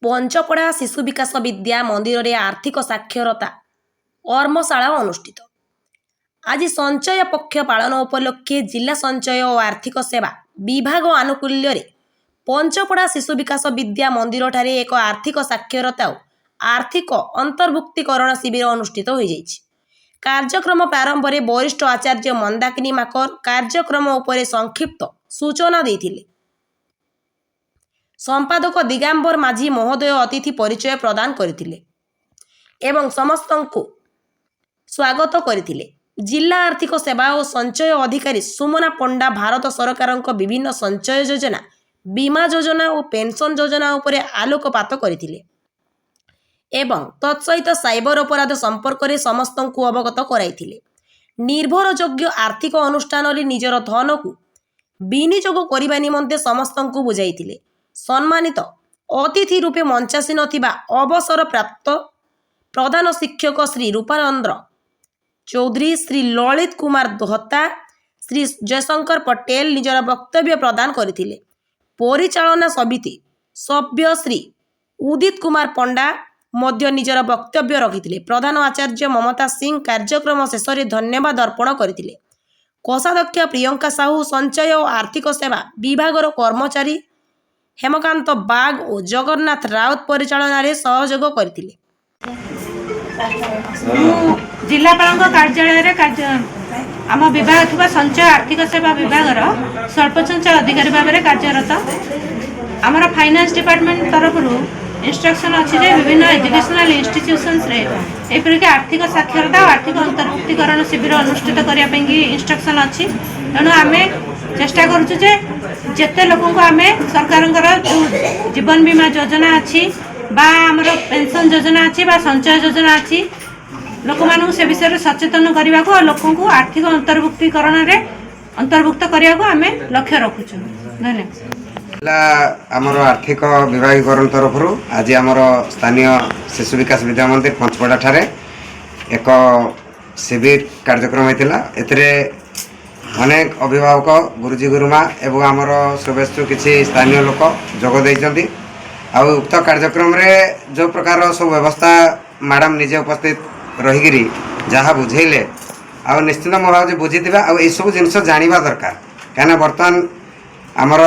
पंचपड़ा शिशु विकास विद्या मंदिर रे आर्थिक साक्षरता कर्मशाला अनुष्ठित। आज संचय पक्ष पालन उपलक्षे जिला संचय और आर्थिक सेवा विभाग आनुकूल्य रे पंचपड़ा शिशु विकास विद्या मंदिर ठारे एक आर्थिक साक्षरता और आर्थिक अंतर्भुक्तिकरण शिविर अनुष्ठित हो जाइछि। कार्यक्रम प्रारंभ में वरिष्ठ आचार्य मंदाकिनी माकर कार्यक्रम उपरे संक्षिप्त सूचना देथिले। संपादक दिगांबर माझी महोदय अतिथि परिचय प्रदान करथिले एवं समस्तंकु स्वागत करथिले। जिला आर्थिक सेवा और संचय अधिकारी सुमना पंडा भारत सरकारक विभिन्न संचय योजना, बीमा योजना और पेंशन योजना उपरे आलोकपात करथिले एवं तत्सहित साइबर अपराध संपर्क में समस्तंकु अवगत कराइथिले। निर्भरयोग्य आर्थिक अनुष्ठान निजर धन को विनियोग करने निमंते समस्तंकु बुझाइथिले। सम्मानित अतिथि रूपे मंचासीन थिबा अवसर प्राप्त प्रधान शिक्षक श्री रूपानंद चौधरी, श्री ललित कुमार दत्ता, श्री जयशंकर पटेल निजर वक्तव्य प्रदान करथिले। परिचालना समिति सभ्य श्री उदित कुमार पंडा मध्य निजर वक्तव्य रखिथिले। प्रधान आचार्य ममता सिंह कार्यक्रम शेष में धन्यवाद अर्पण करथिले। कोषाध्यक्ष प्रियंका साहू, संचय और आर्थिक सेवा विभाग कर्मचारी हेमकांत बाग और जगन्नाथ राउत परिचालन रे सहयोग करथिले। जिलापाल कार्यालय आम विभाग थी संचय आर्थिक सेवा विभाग सरपंच अधिकारी भाव में कार्यरत। आमर फाइनान्स डिपार्टमेंट तरफ इंस्ट्रक्शन अच्छी जे विभिन्न एजुकेशनल इंस्टीट्यूशंस रे एपरिक आर्थिक साक्षरता और आर्थिक अंतर्भुक्तिकरण शिविर अनुष्ठित करने इंस्ट्रक्शन अच्छी। तेणु आम चेष्टा करुचु जे जेते लोकों को आम सरकार जो जीवन बीमा योजना अच्छी बा आमर पेंशन योजना अच्छी बा संचय योजना अच्छी लोक मानू से विषय सचेतन करने को लोकों को आर्थिक अंतर्भुक्तिकरण रे अंतर्भुक्त करने को आम लक्ष्य रखुचु। धन्यवाद। आमर आर्थिक विभागीकरण तरफ आज आमर स्थानीय शिशु विकास विद्या मंदिर पंचपड़ा ठारे एक शिविर कार्यक्रम होता। एथिरे अनेक अभिभावक गुरुजी गुरुमा एवं आमर शुभेच्छु किसी स्थानीय लोक जोग देइचंती। आउ उक्त कार्यक्रम रे जो प्रकार सब व्यवस्था मैडम निजे उपस्थित रहीगिरी जहाँ बुझेले आ निश्चित मो भाव बुझी यही सब जिनस जाना दरकार। कहीं बर्तमान आमर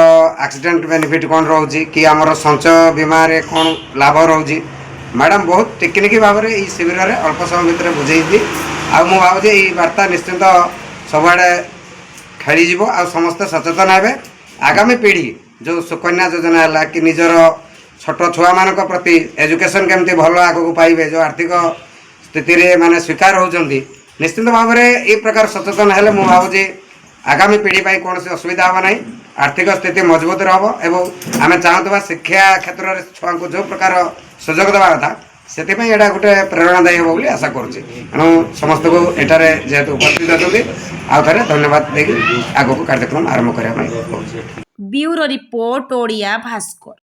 एक्सीडेंट बेनिफिट कौन रोचे कि आमर संचय बीमा रे कौन लाभ रोचे मैडम बहुत टेक्निक भाव में शिविर में अल्प समय भितर बुझे आ मु भाव ये वार्ता निश्चित सबुआड़े खेली आ समस्ते सचेतन हे। आगामी पीढ़ी जो सुकन्या योजना है कि निजर छोट छुआ मान प्रति एजुकेशन केमती भल आगक पाइबे जो आर्थिक स्थिति रे माने स्वीकार होउचंदी निश्चित भाव में ये प्रकार सचेतन हेले मु भावुची आगामी पीढ़ी कौन कौन असुविधा हम ना आर्थिक स्थिति मजबूत रहा एवं आम चाहूबा शिक्षा क्षेत्र में छुआ को जो प्रकार सुजोग देवा कथा से गोटे प्रेरणादायी हो आशा करुँच। समस्त को एठारे जेहेतु उपस्थित अच्छे आउ थे धन्यवाद देगी आगक कार्यक्रम आरंभ करने। Bureau report Odia Bhaskar.